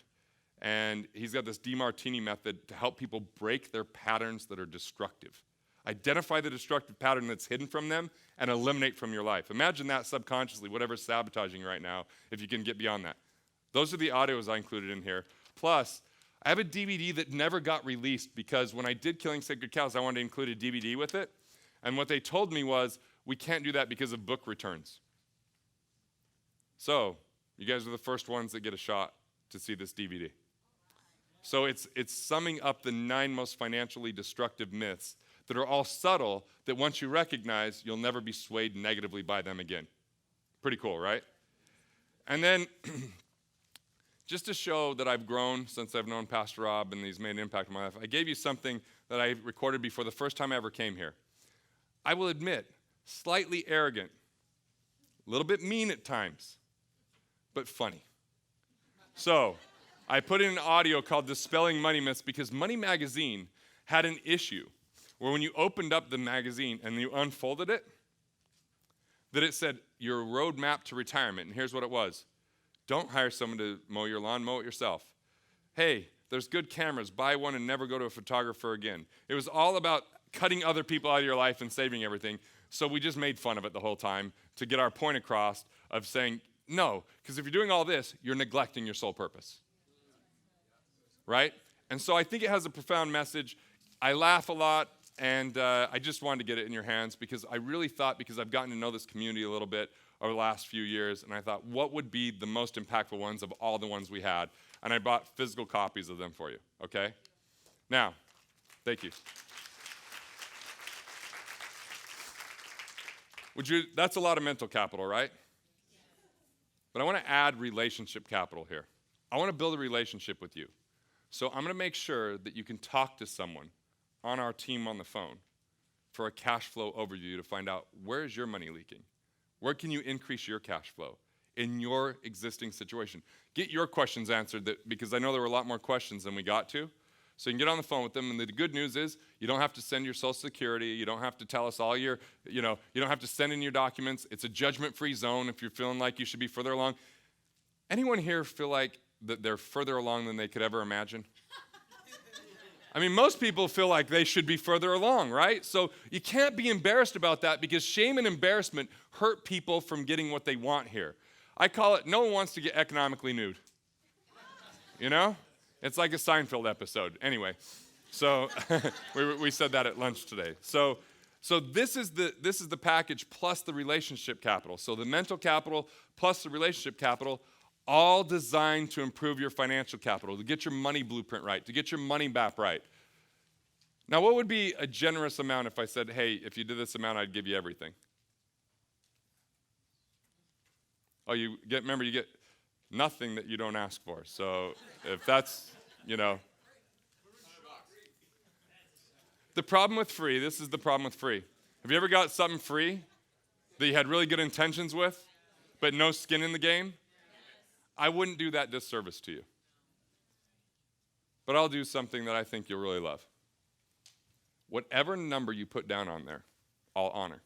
And he's got this DeMartini method to help people break their patterns that are destructive. Identify the destructive pattern that's hidden from them and eliminate from your life. Imagine that subconsciously, whatever's sabotaging right now, if you can get beyond that. Those are the audios I included in here. Plus, I have a DVD that never got released because when I did Killing Sacred Cows, I wanted to include a DVD with it. And what they told me was, we can't do that because of book returns. So, you guys are the first ones that get a shot to see this DVD. So it's summing up the 9 most financially destructive myths that are all subtle, that once you recognize, you'll never be swayed negatively by them again. Pretty cool, right? And then, just to show that I've grown since I've known Pastor Rob and he's made an impact on my life, I gave you something that I recorded before the first time I ever came here. I will admit, slightly arrogant, a little bit mean at times, but funny. So, I put in an audio called Dispelling Money Myths because Money Magazine had an issue where when you opened up the magazine and you unfolded it, that it said, your roadmap to retirement. And here's what it was. Don't hire someone to mow your lawn, mow it yourself. Hey, there's good cameras, buy one and never go to a photographer again. It was all about cutting other people out of your life and saving everything. So we just made fun of it the whole time to get our point across of saying, no, because if you're doing all this, you're neglecting your sole purpose. Right? And so I think it has a profound message. I laugh a lot, and I just wanted to get it in your hands because I really thought, because I've gotten to know this community a little bit over the last few years, and I thought, what would be the most impactful ones of all the ones we had? And I bought physical copies of them for you, okay? Now, thank you. That's a lot of mental capital, right? But I want to add relationship capital here. I want to build a relationship with you. So I'm going to make sure that you can talk to someone on our team on the phone for a cash flow overview to find out, where is your money leaking? Where can you increase your cash flow in your existing situation? Get your questions answered, because I know there were a lot more questions than we got to. So you can get on the phone with them, and the good news is you don't have to send your Social Security. You don't have to tell us all your, you don't have to send in your documents. It's a judgment-free zone if you're feeling like you should be further along. Anyone here feel like that they're further along than they could ever imagine? I mean, most people feel like they should be further along, right? So you can't be embarrassed about that, because shame and embarrassment hurt people from getting what they want here. I call it, no one wants to get economically nude. You know? It's like a Seinfeld episode. Anyway, so we said that at lunch today. So this is the package plus the relationship capital. So the mental capital plus the relationship capital, all designed to improve your financial capital, to get your money blueprint right, to get your money map right. Now, what would be a generous amount if I said, hey, if you did this amount, I'd give you everything? Oh, you get nothing that you don't ask for. So if that's, the problem with free, this is the problem with free. Have you ever got something free that you had really good intentions with, but no skin in the game? I wouldn't do that disservice to you. But I'll do something that I think you'll really love. Whatever number you put down on there, I'll honor.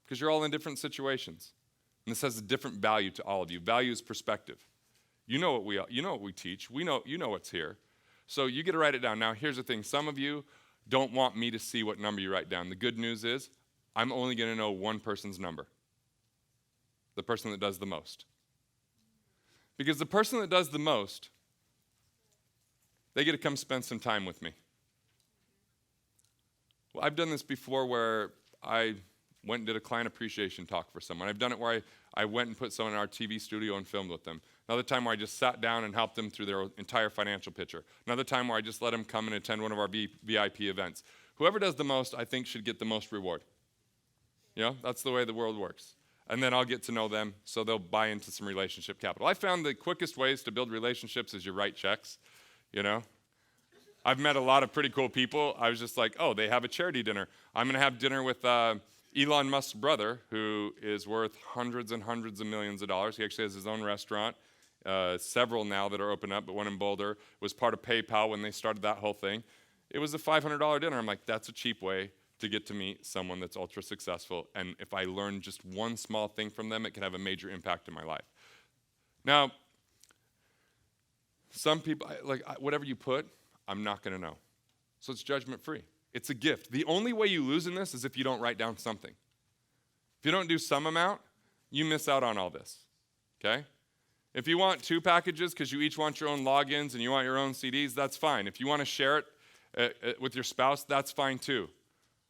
Because you're all in different situations. And this has a different value to all of you. Value is perspective. You know what we teach. You know what's here. So you get to write it down. Now, here's the thing. Some of you don't want me to see what number you write down. The good news is I'm only going to know one person's number. The person that does the most. Because the person that does the most, they get to come spend some time with me. Well, I've done this before where I went and did a client appreciation talk for someone. I've done it where I went and put someone in our TV studio and filmed with them. Another time where I just sat down and helped them through their entire financial picture. Another time where I just let them come and attend one of our VIP events. Whoever does the most, I think, should get the most reward. You know, that's the way the world works. And then I'll get to know them, so they'll buy into some relationship capital. I found the quickest ways to build relationships is you write checks, you know. I've met a lot of pretty cool people. I was just like, oh, they have a charity dinner. I'm going to have dinner with Elon Musk's brother, who is worth hundreds and hundreds of millions of dollars. He actually has his own restaurant, several now that are open up, but one in Boulder was part of PayPal when they started that whole thing. It was a $500 dinner. I'm like, that's a cheap way to get to meet someone that's ultra successful. And if I learn just one small thing from them, it can have a major impact in my life. Now, some people, like whatever you put, I'm not going to know. So it's judgment free. It's a gift. The only way you lose in this is if you don't write down something. If you don't do some amount, you miss out on all this, okay? If you want 2 packages because you each want your own logins and you want your own CDs, that's fine. If you want to share it with your spouse, that's fine too.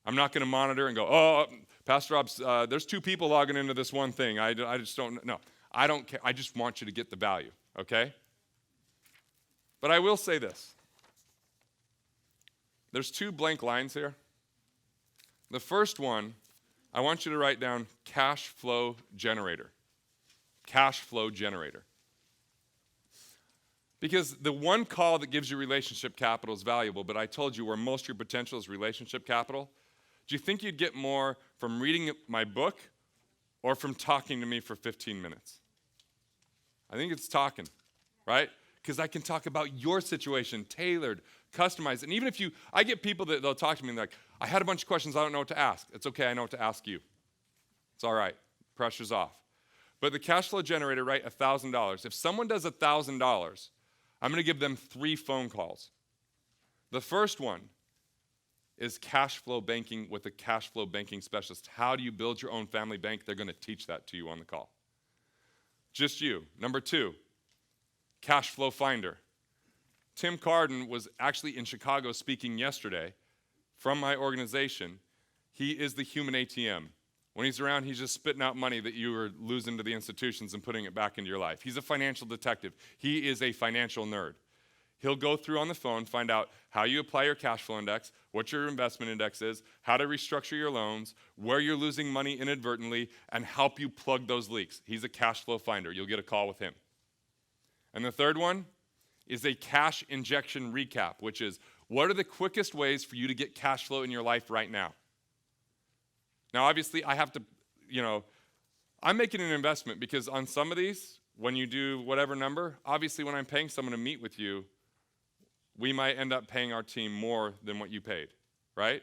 I'm not going to monitor and go, oh, Pastor Rob's, there's 2 people logging into this one thing. I just don't, no. I don't care. I just want you to get the value, okay? But I will say this. There's 2 blank lines here. The first one, I want you to write down cash flow generator. Cash flow generator. Because the one call that gives you relationship capital is valuable, but I told you where most of your potential is relationship capital. Do you think you'd get more from reading my book or from talking to me for 15 minutes? I think it's talking, right? Because I can talk about your situation, tailored, customized. And even if I get people that they'll talk to me and they're like, I had a bunch of questions, I don't know what to ask. It's okay, I know what to ask you. It's all right, pressure's off. But the cash flow generator, right, $1,000. If someone does $1,000, I'm going to give them 3 phone calls. The first one is cash flow banking with a cash flow banking specialist. How do you build your own family bank? They're going to teach that to you on the call. Just you. Number 2, cash flow finder. Tim Carden was actually in Chicago speaking yesterday from my organization. He is the human ATM. When he's around, he's just spitting out money that you are losing to the institutions and putting it back into your life. He's a financial detective. He is a financial nerd. He'll go through on the phone, find out how you apply your cash flow index, what your investment index is, how to restructure your loans, where you're losing money inadvertently, and help you plug those leaks. He's a cash flow finder. You'll get a call with him. And the third one is a cash injection recap, which is what are the quickest ways for you to get cash flow in your life right now? Now, obviously, I have to, I'm making an investment because on some of these, when you do whatever number, obviously when I'm paying someone to meet with you, we might end up paying our team more than what you paid, right?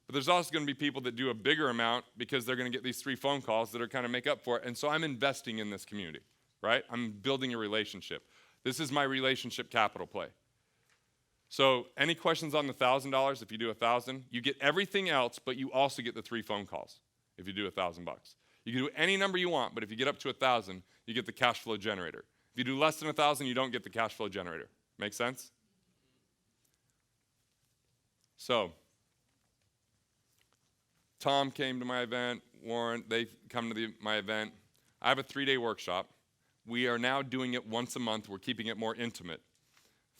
But there's also going to be people that do a bigger amount because they're going to get these 3 phone calls that are kind of make up for it. And so I'm investing in this community, right? I'm building a relationship. This is my relationship capital play. So any questions on the $1,000? If you do 1,000, you get everything else, but you also get the 3 phone calls if you do $1,000. You can do any number you want, but if you get up to 1,000, you get the cash flow generator. If you do less than 1,000, you don't get the cash flow generator. Make sense? So, Tom came to my event, Warren, they come to my event. I have a 3-day workshop. We are now doing it once a month. We're keeping it more intimate.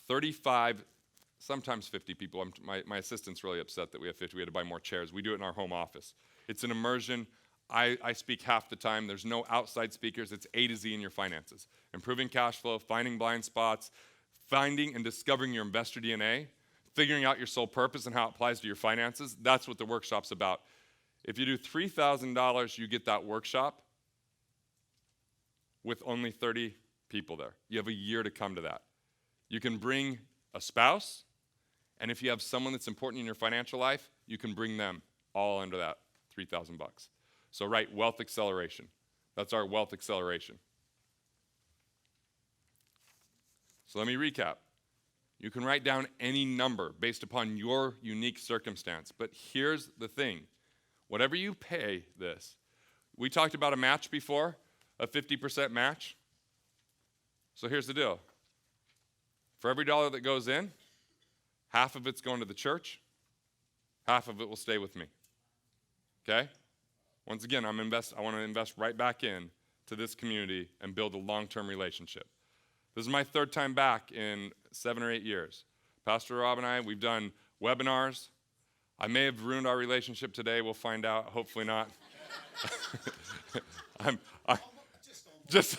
35, sometimes 50 people. My assistant's really upset that we have 50. We had to buy more chairs. We do it in our home office. It's an immersion. I speak half the time. There's no outside speakers. It's A to Z in your finances. Improving cash flow, finding blind spots, finding and discovering your investor DNA, figuring out your sole purpose and how it applies to your finances. That's what the workshop's about. If you do $3,000, you get that workshop with only 30 people there. You have a year to come to that. You can bring a spouse, and if you have someone that's important in your financial life, you can bring them all under that $3,000. So write wealth acceleration. That's our wealth acceleration. So let me recap. You can write down any number based upon your unique circumstance, but here's the thing. Whatever you pay this, we talked about a match before, a 50% match. So here's the deal. For every dollar that goes in, half of it's going to the church, half of it will stay with me. Okay? Once again, I want to invest right back in to this community and build a long-term relationship. This is my third time back in 7 or 8 years. Pastor Rob and I, we've done webinars. I may have ruined our relationship today. We'll find out. Hopefully not. I'm just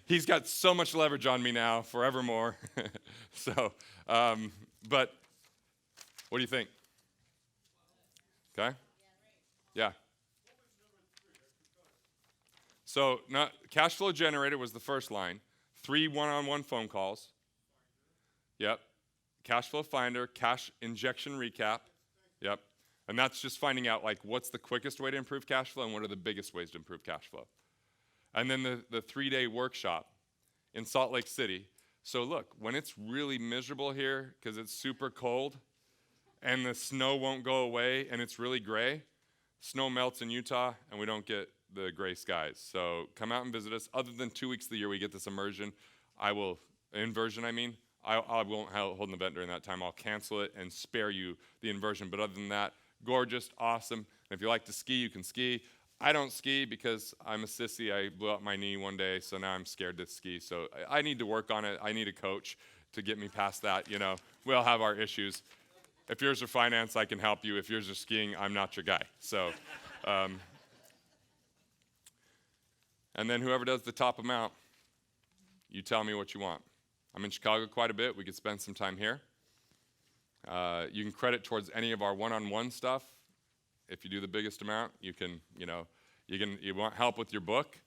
he's got so much leverage on me now, forevermore. So, but what do you think? Okay? Yeah. So, cash flow generated was the first line. 3 one-on-one phone calls. Yep. Cash flow finder, cash injection recap. Yep. And that's just finding out, like, what's the quickest way to improve cash flow and what are the biggest ways to improve cash flow. And then the 3-day workshop in Salt Lake City. So look, when it's really miserable here because it's super cold and the snow won't go away and it's really gray, snow melts in Utah and we don't get the gray skies. So come out and visit us. Other than 2 weeks of the year we get this inversion, I won't hold an event during that time. I'll cancel it and spare you the inversion. But other than that, gorgeous, awesome. And if you like to ski, you can ski. I don't ski because I'm a sissy. I blew out my knee one day, so now I'm scared to ski. So I need to work on it. I need a coach to get me past that. You know, we all have our issues. If yours are finance, I can help you. If yours are skiing, I'm not your guy. So, and then whoever does the top amount, you tell me what you want. I'm in Chicago quite a bit. We could spend some time here. You can credit towards any of our one-on-one stuff. If you do the biggest amount, you want help with your book.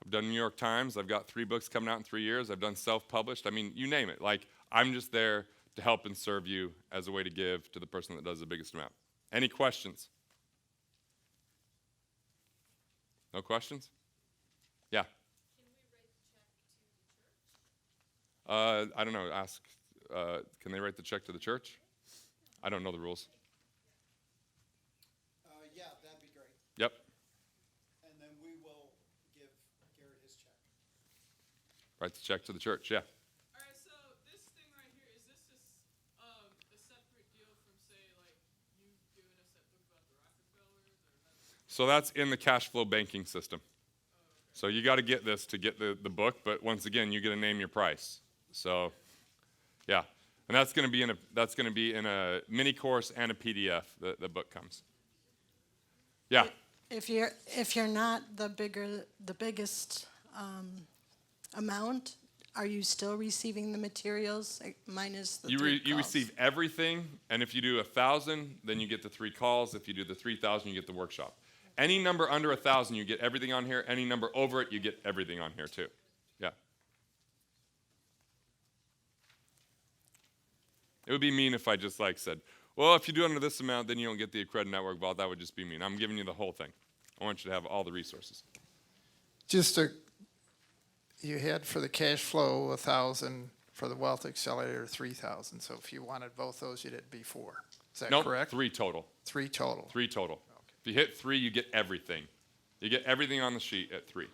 I've done New York Times. I've got 3 books coming out in 3 years. I've done self-published. I mean, you name it. Like, I'm just there to help and serve you as a way to give to the person that does the biggest amount. Any questions? No questions? Yeah. I don't know. Ask, can they write the check to the church? I don't know the rules. Yeah, that'd be great. Yep. And then we will give Garrett his check. Write the check to the church, yeah. All right, so this thing right here, is this just a separate deal from, say, like, you giving us that book about the Rockefellers? So that's in the cash flow banking system. So you got to get this to get the book, but once again, you get to name your price. So, yeah. And that's going to be in a mini course and a PDF. The book comes. Yeah. If you're not the biggest amount, are you still receiving the materials minus the three calls? You receive everything, and if you do 1,000, then you get the 3 calls. If you do the 3,000, you get the workshop. Any number under 1,000, you get everything on here. Any number over it, you get everything on here too. Yeah. It would be mean if I just said, well, if you do under this amount, then you don't get the Accredited Network vault. That would just be mean. I'm giving you the whole thing. I want you to have all the resources. You had for the cash flow 1,000, for the Wealth Accelerator 3,000. So if you wanted both those, you did B4. Is that correct? 3 total. 3 total. 3 total. Okay. If you hit 3, you get everything. You get everything on the sheet at 3.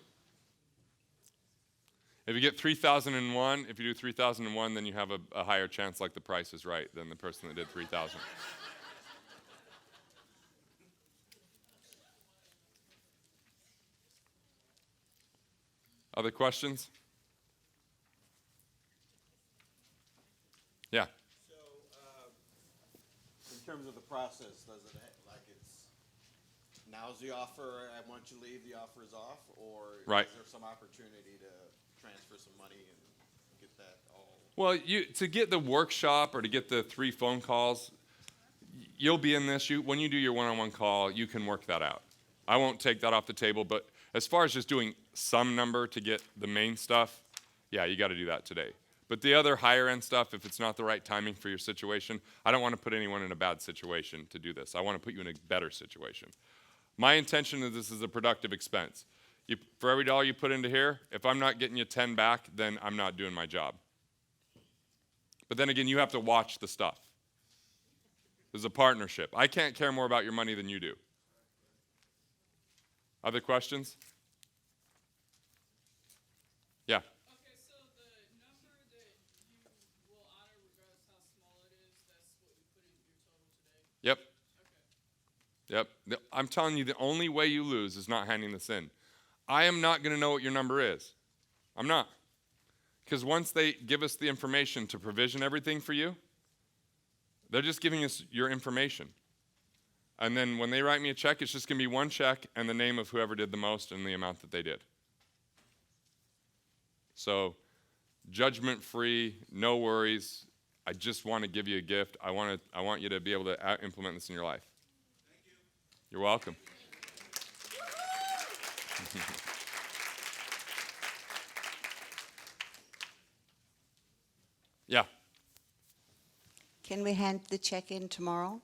If you get 3,001, if you do 3,001, then you have a higher chance, like the price is right, than the person that did 3,000. Other questions? Yeah. So, in terms of the process, does it now's the offer, and once you leave, the offer is off, or Right. is there some opportunity to transfer some money and get that all? Well, to get the workshop or to get the 3 phone calls, you'll be in this. When you do your one-on-one call, you can work that out. I won't take that off the table, but as far as just doing some number to get the main stuff, yeah, you got to do that today. But the other higher-end stuff, if it's not the right timing for your situation, I don't want to put anyone in a bad situation to do this. I want to put you in a better situation. My intention is this is a productive expense. For every dollar you put into here, if I'm not getting you 10 back, then I'm not doing my job. But then again, you have to watch the stuff. There's a partnership. I can't care more about your money than you do. Other questions? Yeah. Okay, so the number that you will honor, regardless how small it is, that's what we put in your total today? Yep. Okay. Yep. I'm telling you, the only way you lose is not handing this in. I am not going to know what your number is. I'm not. Because once they give us the information to provision everything for you, they're just giving us your information. And then when they write me a check, it's just going to be one check and the name of whoever did the most and the amount that they did. So, judgment-free, no worries. I just want to give you a gift. I want you to be able to implement this in your life. Thank you. You're welcome. Yeah. Can we hand the check in tomorrow?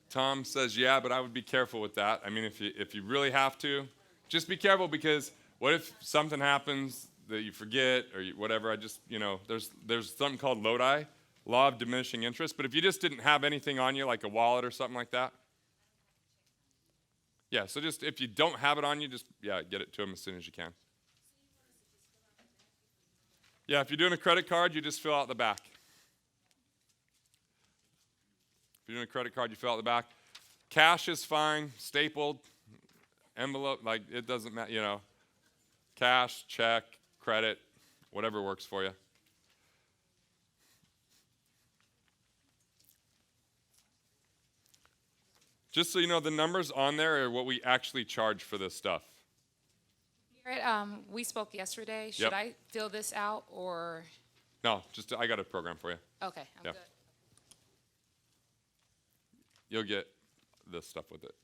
Tom says, yeah, but I would be careful with that. I mean, if you really have to, just be careful, because what if something happens that you forget or whatever? There's something called LODI, law of diminishing interest. But if you just didn't have anything on you, like a wallet or something like that, yeah, so just if you don't have it on you, get it to them as soon as you can. Yeah, if you're doing a credit card, you just fill out the back. If you're doing a credit card, you fill out the back. Cash is fine, stapled, envelope, like it doesn't matter, cash, check, credit, whatever works for you. Just so you know, the numbers on there are what we actually charge for this stuff. Garrett, we spoke yesterday. Should Yep. I fill this out or? No, I got a program for you. Okay, I'm Yeah. good. You'll get this stuff with it.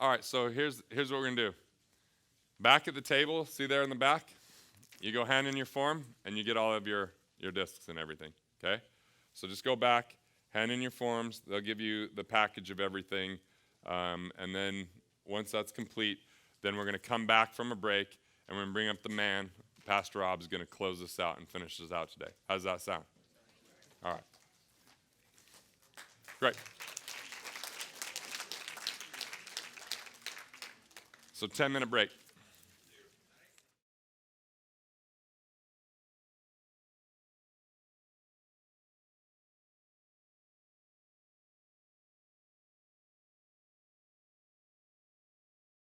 All right, so here's what we're gonna do. Back at the table, see there in the back? You go hand in your form and you get all of your discs and everything, okay? So just go back, hand in your forms, they'll give you the package of everything, and then once that's complete, then we're gonna come back from a break and we're gonna bring up the man. Pastor Rob's gonna close this out and finish this out today. How does that sound? All right. Great. So 10-minute break.